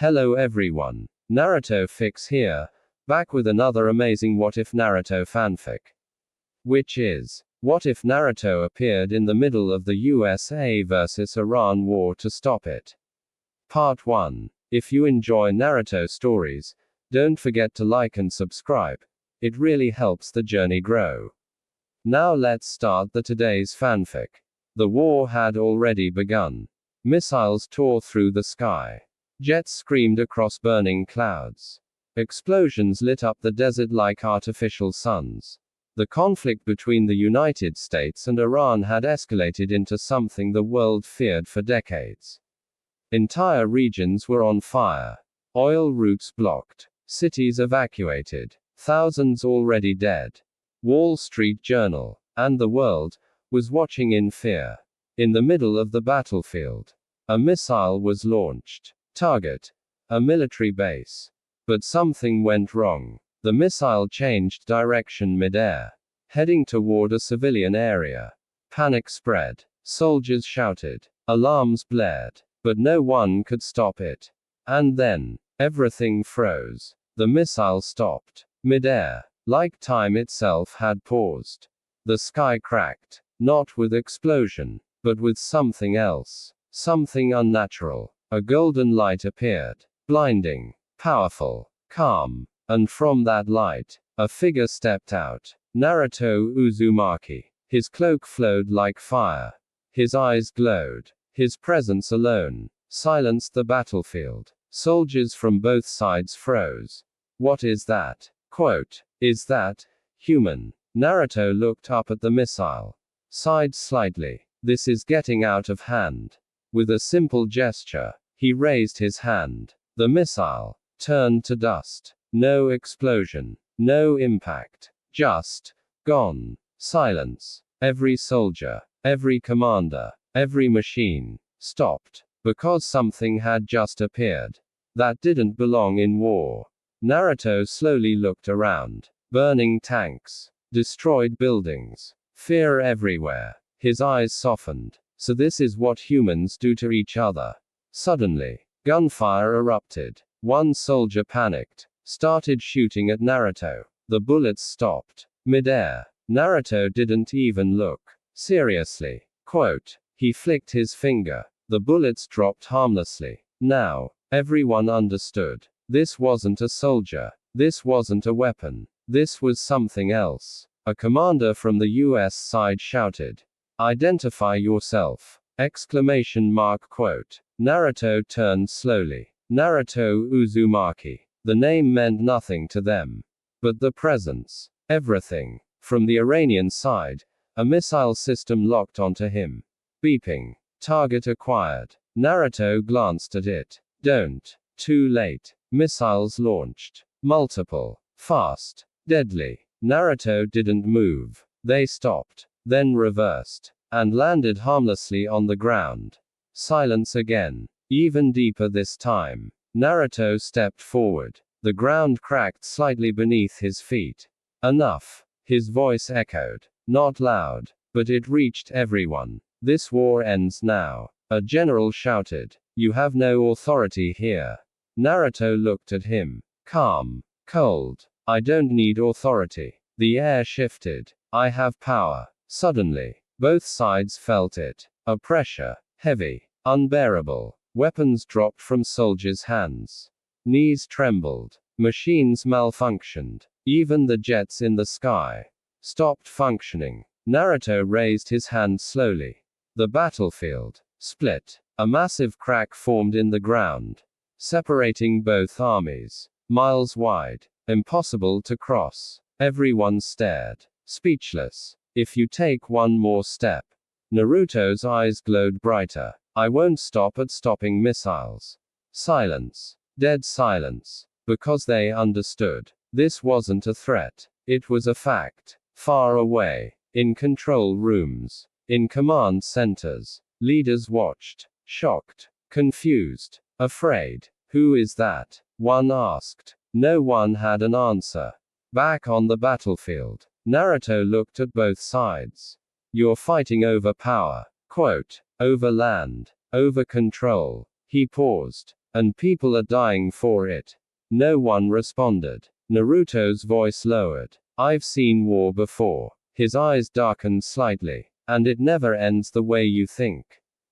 Hello everyone. Naruto Fix here, back with another amazing What If Naruto fanfic. Which is, what if Naruto appeared in the middle of the USA vs Iran war to stop it? Part 1. If you enjoy Naruto stories, don't forget to like and subscribe. It really helps the journey grow. Now let's start today's fanfic. The war had already begun. Missiles tore through the sky. Jets screamed across burning clouds. Explosions lit up the desert like artificial suns. The conflict between the United States and Iran had escalated into something the world feared for decades. Entire regions were on fire. Oil routes blocked. Cities evacuated. Thousands already dead. Wall Street Journal, and the world, was watching in fear. In the middle of the battlefield, a missile was launched. Target: a military base. But something went wrong. The missile changed direction mid-air, heading toward a civilian area. Panic spread. Soldiers shouted. Alarms blared. But no one could stop it. And then, everything froze. The missile stopped. Mid-air, like time itself had paused. The sky cracked. Not with explosion, but with something else. Something unnatural. A golden light appeared. Blinding. Powerful. Calm. And from that light, a figure stepped out. Naruto Uzumaki. His cloak flowed like fire. His eyes glowed. His presence alone silenced the battlefield. Soldiers from both sides froze. What is that? Quote, is that human? Naruto looked up at the missile. Sighed slightly. This is getting out of hand. With a simple gesture, he raised his hand. The missile turned to dust. No explosion. No impact. Just gone. Silence. Every soldier, every commander, every machine stopped. Because something had just appeared that didn't belong in war. Naruto slowly looked around. Burning tanks. Destroyed buildings. Fear everywhere. His eyes softened. So this is what humans do to each other. Suddenly, gunfire erupted. One soldier panicked. Started shooting at Naruto. The bullets stopped. Mid-air. Naruto didn't even look. Seriously. Quote. He flicked his finger. The bullets dropped harmlessly. Now, everyone understood. This wasn't a soldier. This wasn't a weapon. This was something else. A commander from the US side shouted. Identify yourself! Exclamation mark quote. Naruto turned slowly. Naruto Uzumaki. The name meant nothing to them. But the presence. Everything. From the Iranian side, a missile system locked onto him. Beeping. Target acquired. Naruto glanced at it. Don't. Too late. Missiles launched. Multiple. Fast. Deadly. Naruto didn't move. They stopped. Then reversed. And landed harmlessly on the ground. Silence again. Even deeper this time. Naruto stepped forward. The ground cracked slightly beneath his feet. Enough. His voice echoed. Not loud. But it reached everyone. This war ends now. A general shouted. You have no authority here. Naruto looked at him. Calm. Cold. I don't need authority. The air shifted. I have power. Suddenly, both sides felt it. A pressure. Heavy. Unbearable. Weapons dropped from soldiers' hands. Knees trembled. Machines malfunctioned. Even the jets in the sky stopped functioning. Naruto raised his hand slowly. The battlefield split. A massive crack formed in the ground, separating both armies. Miles wide. Impossible to cross. Everyone stared. Speechless. If you take one more step. Naruto's eyes glowed brighter. I won't stop at stopping missiles. Silence. Dead silence. Because they understood. This wasn't a threat. It was a fact. Far away. In control rooms. In command centers. Leaders watched. Shocked. Confused. Afraid. Who is that? One asked. No one had an answer. Back on the battlefield. Naruto looked at both sides. You're fighting over power. Quote. Over land. Over control. He paused. And people are dying for it. No one responded. Naruto's voice lowered. I've seen war before. His eyes darkened slightly. And it never ends the way you think.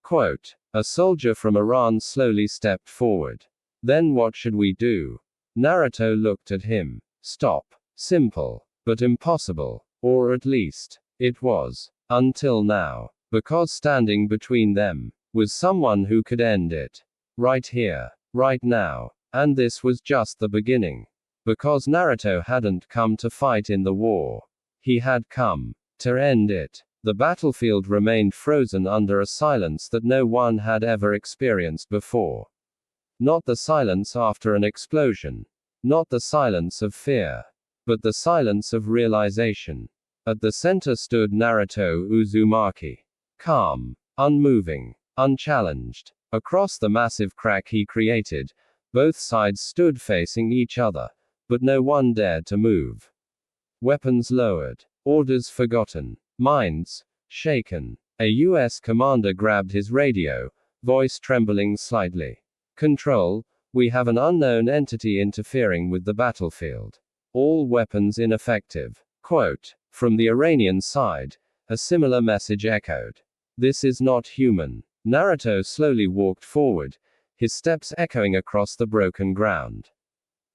Quote. A soldier from Iran slowly stepped forward. Then what should we do? Naruto looked at him. Stop. Simple. But impossible. Or at least, it was. Until now. Because standing between them was someone who could end it. Right here. Right now. And this was just the beginning. Because Naruto hadn't come to fight in the war. He had come to end it. The battlefield remained frozen under a silence that no one had ever experienced before. Not the silence after an explosion. Not the silence of fear. But the silence of realization. At the center stood Naruto Uzumaki. Calm. Unmoving. Unchallenged. Across the massive crack he created, both sides stood facing each other, but no one dared to move. Weapons lowered. Orders forgotten. Minds shaken. A U.S. commander grabbed his radio, voice trembling slightly. Control, we have an unknown entity interfering with the battlefield. All weapons ineffective. Quote. From the Iranian side, a similar message echoed. This is not human. Naruto slowly walked forward, his steps echoing across the broken ground.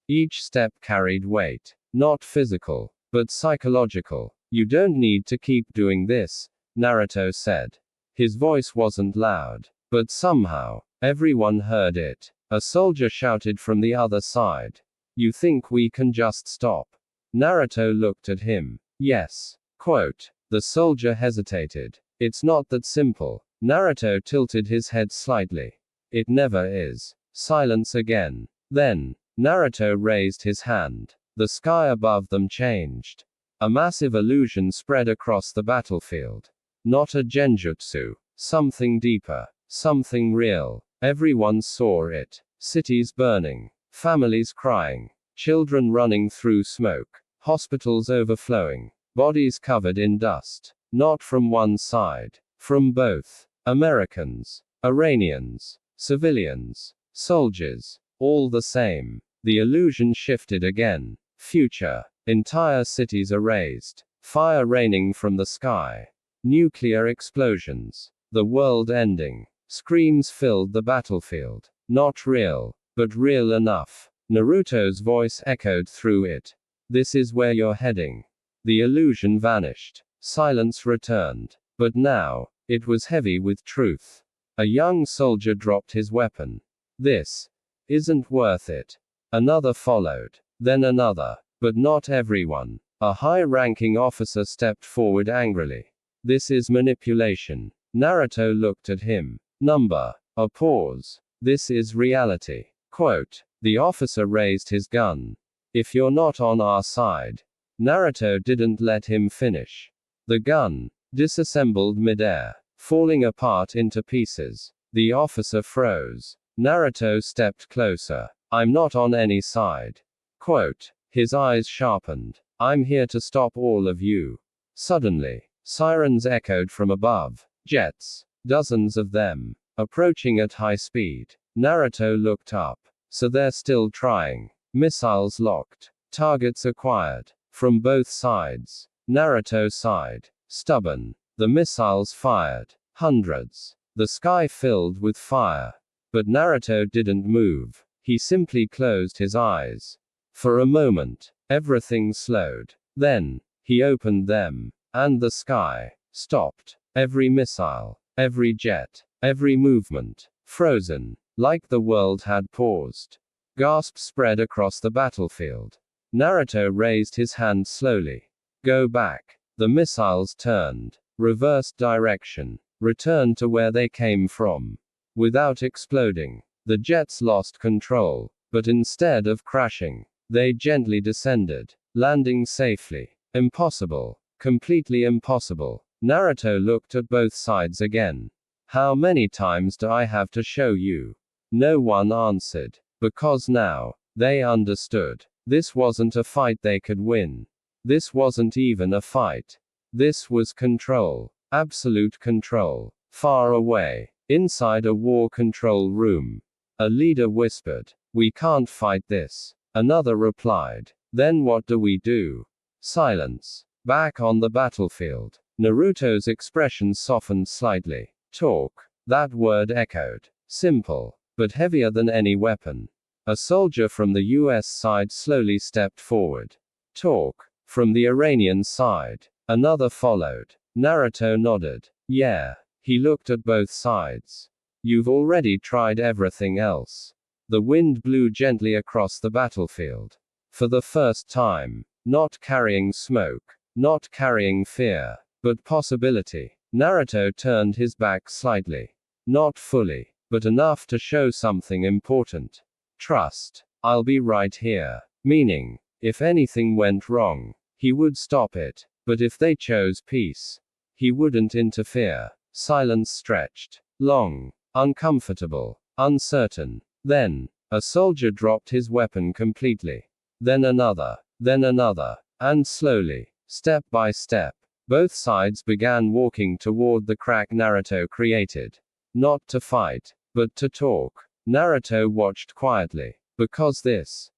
Each step carried weight. Not physical, but psychological. You don't need to keep doing this, Naruto said. His voice wasn't loud, but somehow, everyone heard it. A soldier shouted from the other side. You think we can just stop? Naruto looked at him. Yes. Quote. The soldier hesitated. It's not that simple. Naruto tilted his head slightly. It never is. Silence again. Then, Naruto raised his hand. The sky above them changed. A massive illusion spread across the battlefield. Not a genjutsu. Something deeper. Something real. Everyone saw it. Cities burning. Families crying. Children running through smoke. Hospitals overflowing. Bodies covered in dust. Not from one side. From both. Americans. Iranians. Civilians. Soldiers. All the same. The illusion shifted again. Future. Entire cities erased. Fire raining from the sky. Nuclear explosions. The world ending. Screams filled the battlefield. Not real, but real enough. Naruto's voice echoed through it. This is where you're heading. The illusion vanished. Silence returned. But now, it was heavy with truth. A young soldier dropped his weapon. This isn't worth it. Another followed. Then another. But not everyone. A high-ranking officer stepped forward angrily. This is manipulation. Naruto looked at him. Number. A pause. This is reality. Quote. The officer raised his gun. If you're not on our side. Naruto didn't let him finish. The gun disassembled midair, falling apart into pieces. The officer froze. Naruto stepped closer. I'm not on any side. Quote. His eyes sharpened. I'm here to stop all of you. Suddenly, sirens echoed from above. Jets. Dozens of them. Approaching at high speed. Naruto looked up. So they're still trying. Missiles locked. Targets acquired. From both sides. Naruto sighed. Stubborn. The missiles fired. Hundreds. The sky filled with fire. But Naruto didn't move. He simply closed his eyes. For a moment, everything slowed. Then, he opened them. And the sky stopped. Every missile. Every jet. Every movement. Frozen. Like the world had paused. Gasps spread across the battlefield. Naruto raised his hand slowly. Go back. The missiles turned. Reversed direction. Returned to where they came from. Without exploding. The jets lost control. But instead of crashing, they gently descended. Landing safely. Impossible. Completely impossible. Naruto looked at both sides again. How many times do I have to show you? No one answered. Because now, they understood. This wasn't a fight they could win. This wasn't even a fight. This was control. Absolute control. Far away. Inside a war control room. A leader whispered. We can't fight this. Another replied. Then what do we do? Silence. Back on the battlefield. Naruto's expression softened slightly. Talk. That word echoed. Simple. But heavier than any weapon. A soldier from the US side slowly stepped forward. Talk. From the Iranian side. Another followed. Naruto nodded. Yeah. He looked at both sides. You've already tried everything else. The wind blew gently across the battlefield. For the first time. Not carrying smoke. Not carrying fear. But possibility. Naruto turned his back slightly. Not fully. But enough to show something important. Trust. I'll be right here. Meaning, if anything went wrong, he would stop it. But if they chose peace, he wouldn't interfere. Silence stretched. Long. Uncomfortable. Uncertain. Then, a soldier dropped his weapon completely. Then another. Then another. And slowly, step by step, both sides began walking toward the crack Naruto created. Not to fight, but to talk. Naruto watched quietly. Because this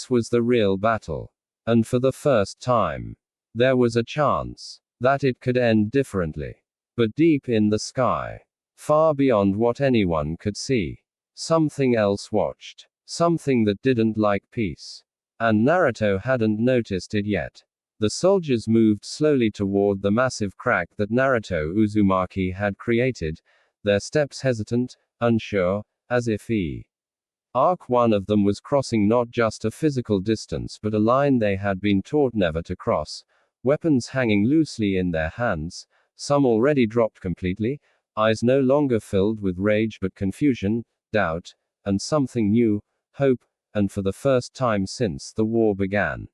was the real battle. And for the first time, there was a chance that it could end differently. But deep in the sky, far beyond what anyone could see, something else watched. Something that didn't like peace. And Naruto hadn't noticed it yet. The soldiers moved slowly toward the massive crack that Naruto Uzumaki had created, their steps hesitant, unsure, as if one of them was crossing not just a physical distance but a line they had been taught never to cross, weapons hanging loosely in their hands, some already dropped completely, eyes no longer filled with rage but confusion, doubt, and something new, hope, and for the first time since the war began.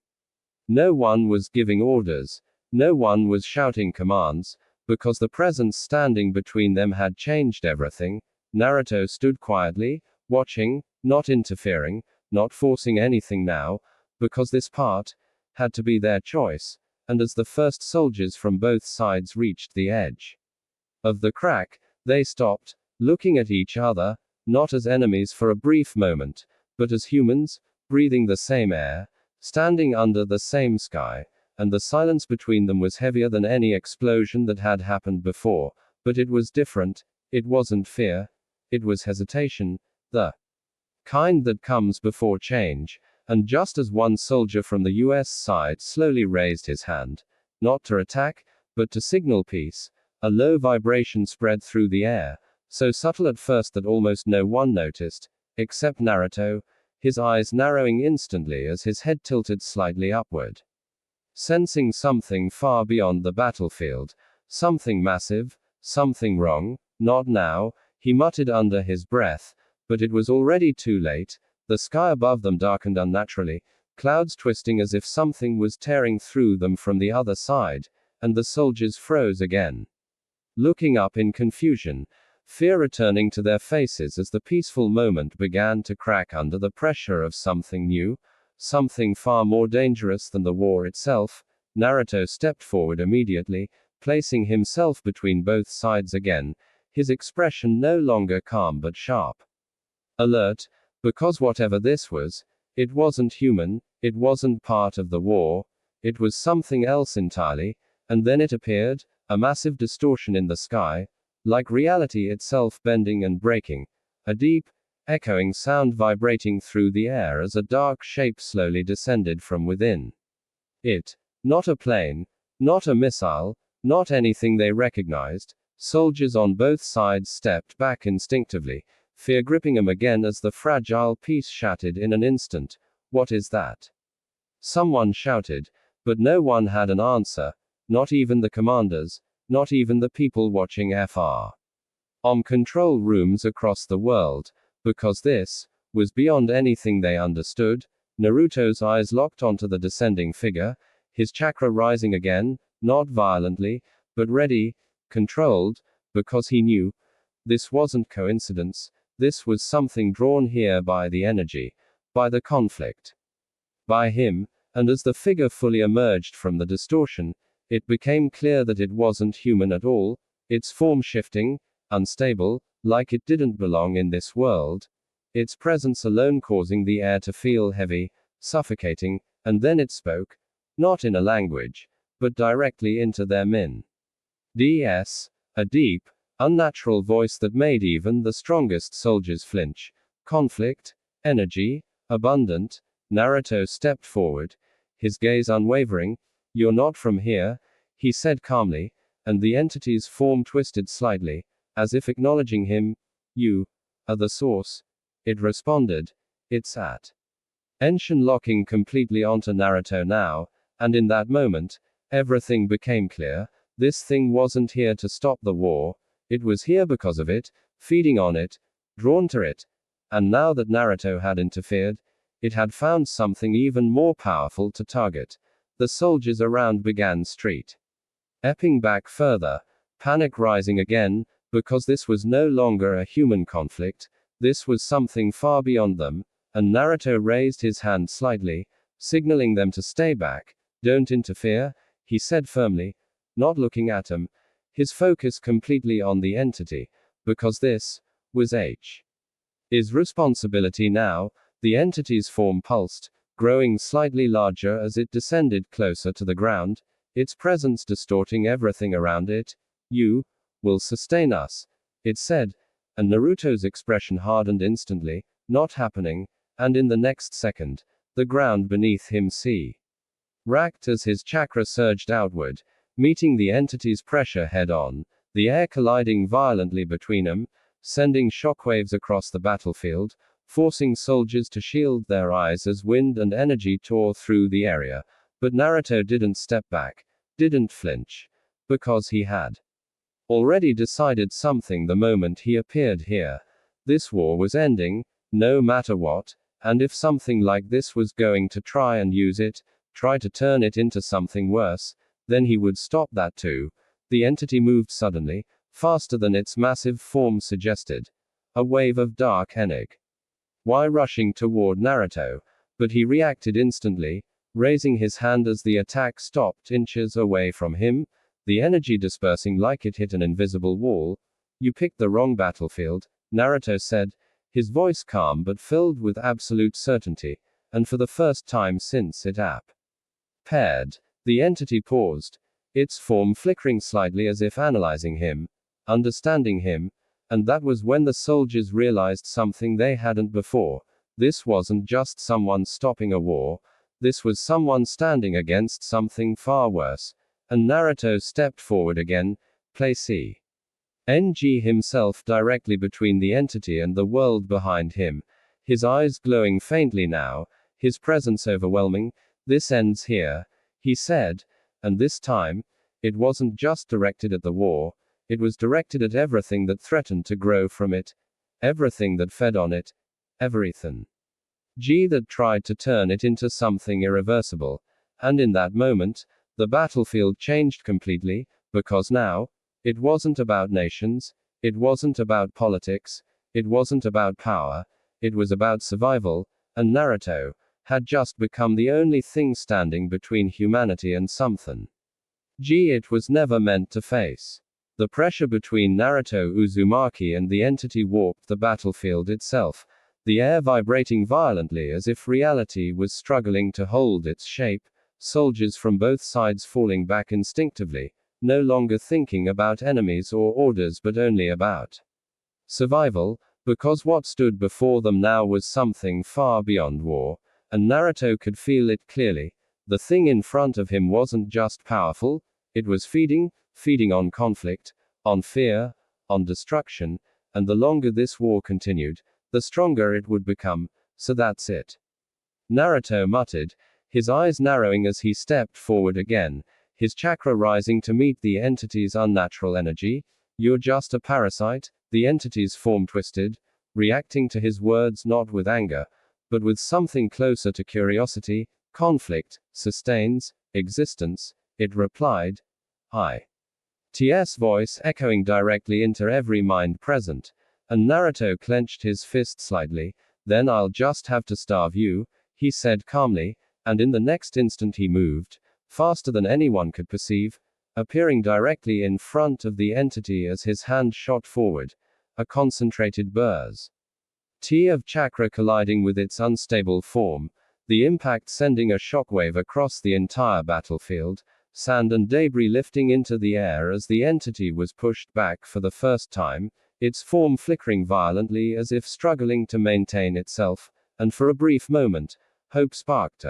No one was giving orders, no one was shouting commands, because the presence standing between them had changed everything. Naruto stood quietly, watching, not interfering, not forcing anything now, because this part had to be their choice, and as the first soldiers from both sides reached the edge of the crack, they stopped, looking at each other, not as enemies for a brief moment, but as humans, breathing the same air, standing under the same sky, and the silence between them was heavier than any explosion that had happened before, but it was different. It wasn't fear, it was hesitation, the kind that comes before change, and just as one soldier from the US side slowly raised his hand, not to attack, but to signal peace, a low vibration spread through the air, so subtle at first that almost no one noticed, except Naruto, his eyes narrowing instantly as his head tilted slightly upward. Sensing something far beyond the battlefield, something massive, something wrong, not now, he muttered under his breath, but it was already too late. The sky above them darkened unnaturally, clouds twisting as if something was tearing through them from the other side, and the soldiers froze again. Looking up in confusion, fear returning to their faces as the peaceful moment began to crack under the pressure of something new, something far more dangerous than the war itself. Naruto stepped forward immediately, placing himself between both sides again, his expression no longer calm but sharp. Alert, because whatever this was, it wasn't human, it wasn't part of the war, it was something else entirely, and then it appeared, a massive distortion in the sky, like reality itself bending and breaking, a deep, echoing sound vibrating through the air as a dark shape slowly descended from within. It, not a plane, not a missile, not anything they recognized. Soldiers on both sides stepped back instinctively, fear gripping them again as the fragile piece shattered in an instant. What is that? Someone shouted, but no one had an answer, not even the commanders, not even the people watching control rooms across the world, because this was beyond anything they understood. Naruto's eyes locked onto the descending figure, his chakra rising again, not violently, but ready, controlled, because he knew this wasn't coincidence, this was something drawn here by the energy, by the conflict, by him, and as the figure fully emerged from the distortion, it became clear that it wasn't human at all, its form shifting, unstable, like it didn't belong in this world. its presence alone causing the air to feel heavy, suffocating, and then it spoke, not in a language, but directly into their minds. A deep, unnatural voice that made even the strongest soldiers flinch. Conflict, energy, abundant. Naruto stepped forward, his gaze unwavering. "You're not from here," he said calmly, and the entity's form twisted slightly, as if acknowledging him. "You are the source," it responded. "It's at Enshin," locking completely onto Naruto now, and in that moment, everything became clear. This thing wasn't here to stop the war, it was here because of it, feeding on it, drawn to it. And now that Naruto had interfered, it had found something even more powerful to target. The soldiers around began epping back further, panic rising again, because this was no longer a human conflict, this was something far beyond them, and Naruto raised his hand slightly, signaling them to stay back. "Don't interfere," he said firmly, not looking at him, his focus completely on the entity, because this was H's responsibility now. The entity's form pulsed, growing slightly larger as it descended closer to the ground, its presence distorting everything around it. "You will sustain us," it said, and Naruto's expression hardened instantly. "Not happening," and in the next second, the ground beneath him racked as his chakra surged outward, meeting the entity's pressure head-on, the air colliding violently between them, sending shockwaves across the battlefield, forcing soldiers to shield their eyes as wind and energy tore through the area. But Naruto didn't step back, didn't flinch, because he had already decided something the moment he appeared here. This war was ending, no matter what, and if something like this was going to try and use it, try to turn it into something worse, then he would stop that too. The entity moved suddenly, faster than its massive form suggested. A wave of dark energy rushing toward Naruto, but he reacted instantly, raising his hand as the attack stopped inches away from him, the energy dispersing like it hit an invisible wall. "You picked the wrong battlefield," Naruto said, his voice calm but filled with absolute certainty, and for the first time since it appeared. The entity paused, its form flickering slightly as if analyzing him, understanding him, and that was when the soldiers realized something they hadn't before. This wasn't just someone stopping a war, this was someone standing against something far worse. And Naruto stepped forward again, placing himself directly between the entity and the world behind him, his eyes glowing faintly now, his presence overwhelming. "This ends here," he said, and this time, it wasn't just directed at the war, it was directed at everything that threatened to grow from it, everything that fed on it, everything that tried to turn it into something irreversible. And in that moment, the battlefield changed completely, because now, it wasn't about nations, it wasn't about politics, it wasn't about power, it was about survival, and Naruto had just become the only thing standing between humanity and something it was never meant to face. The pressure between Naruto Uzumaki and the entity warped the battlefield itself, the air vibrating violently as if reality was struggling to hold its shape, soldiers from both sides falling back instinctively, no longer thinking about enemies or orders but only about survival, because what stood before them now was something far beyond war, and Naruto could feel it clearly. The thing in front of him wasn't just powerful, it was feeding on conflict, on fear, on destruction, and the longer this war continued, the stronger it would become. "So that's it," Naruto muttered, his eyes narrowing as he stepped forward again, his chakra rising to meet the entity's unnatural energy. "You're just a parasite," the entity's form twisted, reacting to his words not with anger, but with something closer to curiosity. "Conflict sustains existence," it replied. T's voice echoing directly into every mind present, and Naruto clenched his fist slightly. "Then I'll just have to starve you," he said calmly, and in the next instant he moved, faster than anyone could perceive, appearing directly in front of the entity as his hand shot forward, a concentrated burst T of chakra colliding with its unstable form, the impact sending a shockwave across the entire battlefield, sand and debris lifting into the air as the entity was pushed back for the first time, its form flickering violently as if struggling to maintain itself, and for a brief moment, hope sparked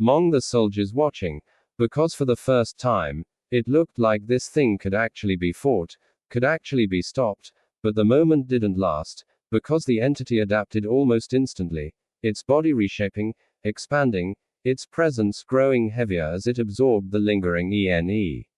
among the soldiers watching, because for the first time, it looked like this thing could actually be fought, could actually be stopped, but the moment didn't last, because the entity adapted almost instantly, its body reshaping, expanding, its presence growing heavier as it absorbed the lingering ENERGY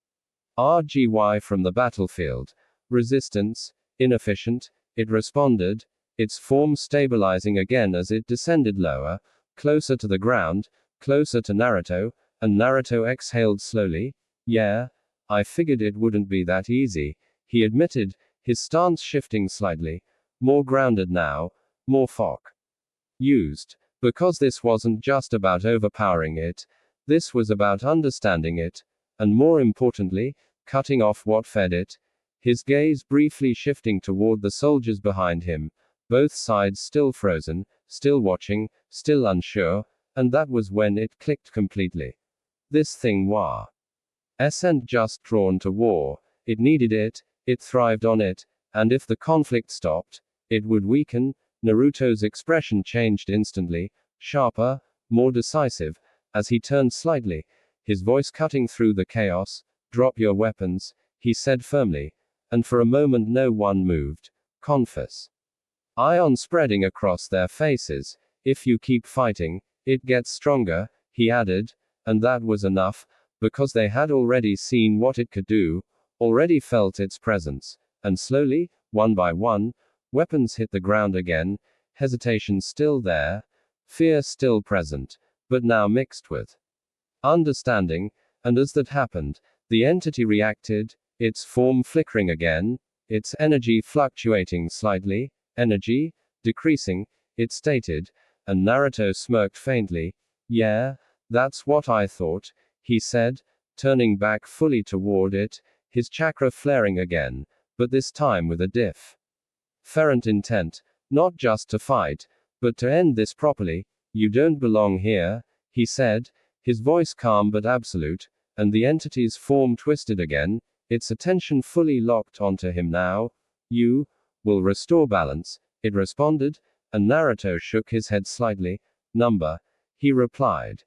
from the battlefield. Resistance, inefficient, it responded, its form stabilizing again as it descended lower, closer to the ground, closer to Naruto, and Naruto exhaled slowly. Yeah, I figured it wouldn't be that easy, he admitted, his stance shifting slightly, more grounded now, more focused. Because this wasn't just about overpowering it, this was about understanding it, and more importantly, cutting off what fed it. His gaze briefly shifting toward the soldiers behind him, both sides still frozen, still watching, still unsure, and that was when it clicked completely. This thing wasn't just drawn to war, it needed it, it thrived on it, and if the conflict stopped, it would weaken. Naruto's expression changed instantly, sharper, more decisive, as he turned slightly, his voice cutting through the chaos. Drop your weapons, he said firmly, and for a moment no one moved. Confus. Ion spreading across their faces. If you keep fighting, it gets stronger, he added, and that was enough, because they had already seen what it could do, already felt its presence, and slowly, one by one, weapons hit the ground again, hesitation still there, fear still present, but now mixed with understanding, and as that happened, the entity reacted, its form flickering again, its energy fluctuating slightly, energy decreasing, it stated, and Naruto smirked faintly. Yeah, that's what I thought, he said, turning back fully toward it, his chakra flaring again, but this time with a different intent, not just to fight, but to end this properly. You don't belong here, he said, his voice calm but absolute, and the entity's form twisted again, its attention fully locked onto him now. You will restore balance, it responded, and Naruto shook his head slightly. Number, he replied,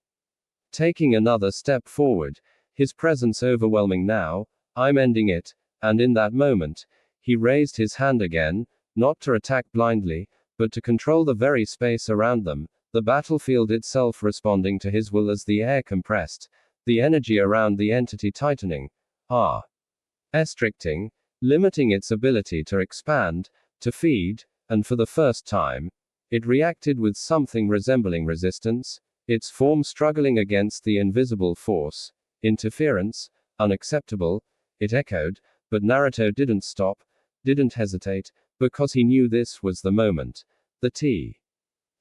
taking another step forward, his presence overwhelming now. I'm ending it, and in that moment, he raised his hand again, not to attack blindly, but to control the very space around them, the battlefield itself responding to his will as the air compressed, the energy around the entity tightening, restricting, limiting its ability to expand, to feed, and for the first time, it reacted with something resembling resistance, its form struggling against the invisible force. Interference, unacceptable, it echoed, but Naruto didn't stop, didn't hesitate, because he knew this was the moment. The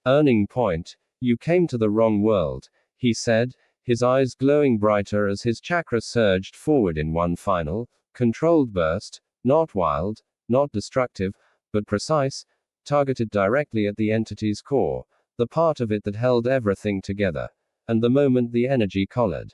turning point. You came to the wrong world, he said, his eyes glowing brighter as his chakra surged forward in one final, controlled burst, not wild, not destructive, but precise, targeted directly at the entity's core, the part of it that held everything together. And the moment the energy collared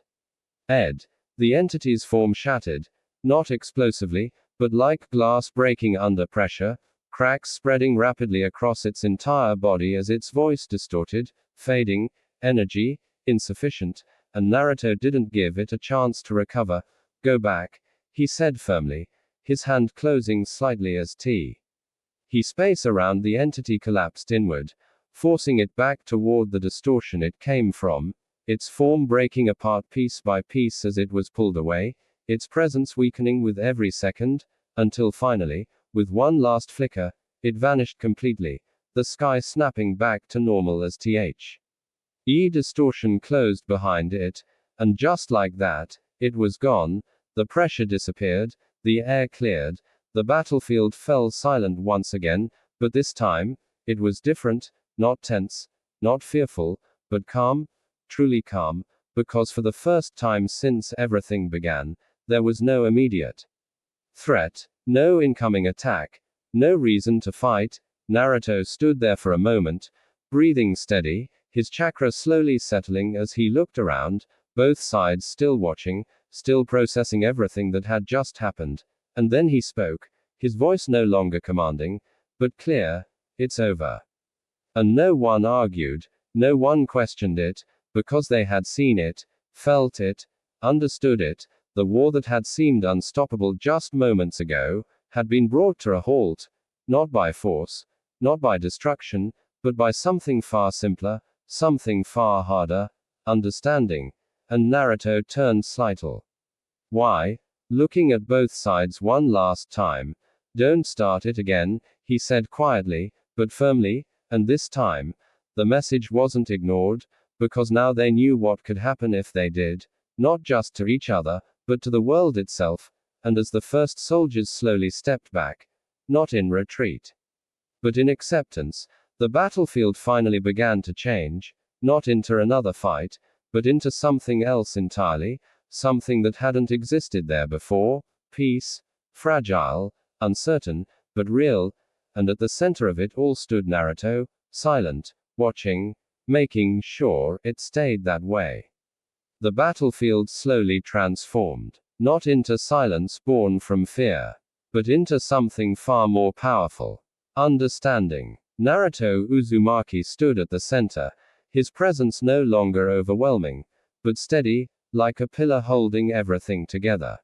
the entity's form shattered, not explosively, but like glass breaking under pressure, cracks spreading rapidly across its entire body as its voice distorted, fading, energy insufficient, and Naruto didn't give it a chance to recover. Go back, he said firmly, his hand closing slightly as he space around the entity collapsed inward, forcing it back toward the distortion it came from, its form breaking apart piece by piece as it was pulled away, its presence weakening with every second, until finally, with one last flicker, it vanished completely, the sky snapping back to normal as distortion closed behind it, and just like that, it was gone, the pressure disappeared, the air cleared, the battlefield fell silent once again, but this time, it was different, not tense, not fearful, but calm, truly calm, because for the first time since everything began, there was no immediate threat, no incoming attack, no reason to fight, Naruto stood there for a moment, breathing steady, his chakra slowly settling as he looked around, both sides still watching, still processing everything that had just happened, and then he spoke, his voice no longer commanding, but clear, "It's over." And no one argued, no one questioned it, because they had seen it, felt it, understood it. The war that had seemed unstoppable just moments ago, had been brought to a halt, not by force, not by destruction, but by something far simpler, something far harder, understanding. And Naruto turned slightly. Why? Looking at both sides one last time. "Don't start it again," he said quietly, but firmly, and this time, the message wasn't ignored, because now they knew what could happen if they did, not just to each other, but to the world itself. And as the first soldiers slowly stepped back, not in retreat, but in acceptance, the battlefield finally began to change, not into another fight, but into something else entirely, something that hadn't existed there before, peace, fragile, uncertain, but real, and at the center of it all stood Naruto, silent, watching, making sure it stayed that way. The battlefield slowly transformed, not into silence born from fear, but into something far more powerful. Understanding. Naruto Uzumaki stood at the center, his presence no longer overwhelming, but steady, like a pillar holding everything together.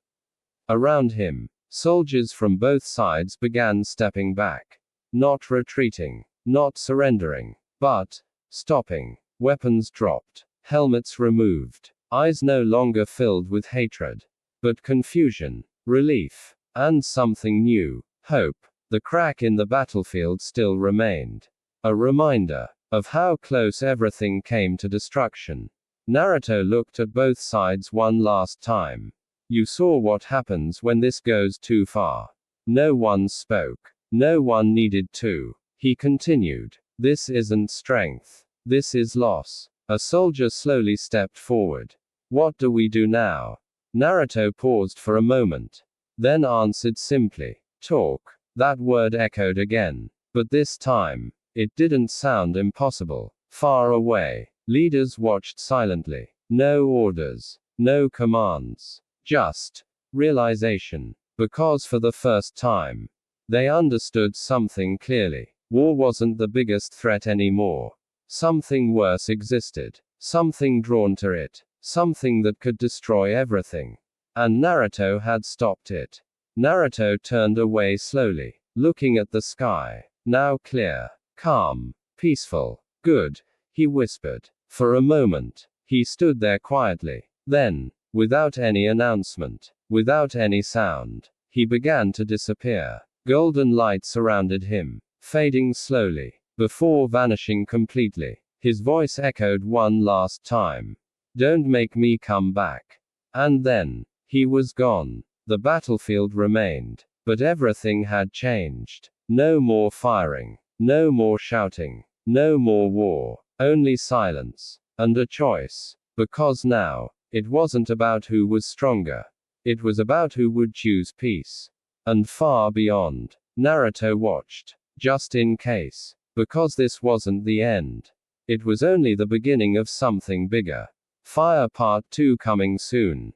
Around him, soldiers from both sides began stepping back. Not retreating, not surrendering, but stopping. Weapons dropped, helmets removed, eyes no longer filled with hatred, but confusion, relief, and something new, hope. The crack in the battlefield still remained. A reminder of how close everything came to destruction. Naruto looked at both sides one last time. You saw what happens when this goes too far. No one spoke. No one needed to. He continued. This isn't strength. This is loss. A soldier slowly stepped forward. What do we do now? Naruto paused for a moment. Then answered simply. Talk. That word echoed again. But this time, it didn't sound impossible. Far away, leaders watched silently. No orders. No commands. Just realization. Because for the first time, they understood something clearly. War wasn't the biggest threat anymore. Something worse existed. Something drawn to it. Something that could destroy everything. And Naruto had stopped it. Naruto turned away slowly, looking at the sky. Now clear, calm, peaceful. Good, he whispered. For a moment, he stood there quietly. Then, without any announcement, without any sound, he began to disappear. Golden light surrounded him, fading slowly, before vanishing completely. His voice echoed one last time. Don't make me come back. And then, he was gone. The battlefield remained. But everything had changed. No more firing. No more shouting. No more war. Only silence. And a choice. Because now, it wasn't about who was stronger. It was about who would choose peace. And far beyond, Naruto watched. Just in case. Because this wasn't the end. It was only the beginning of something bigger. Fire Part 2 coming soon.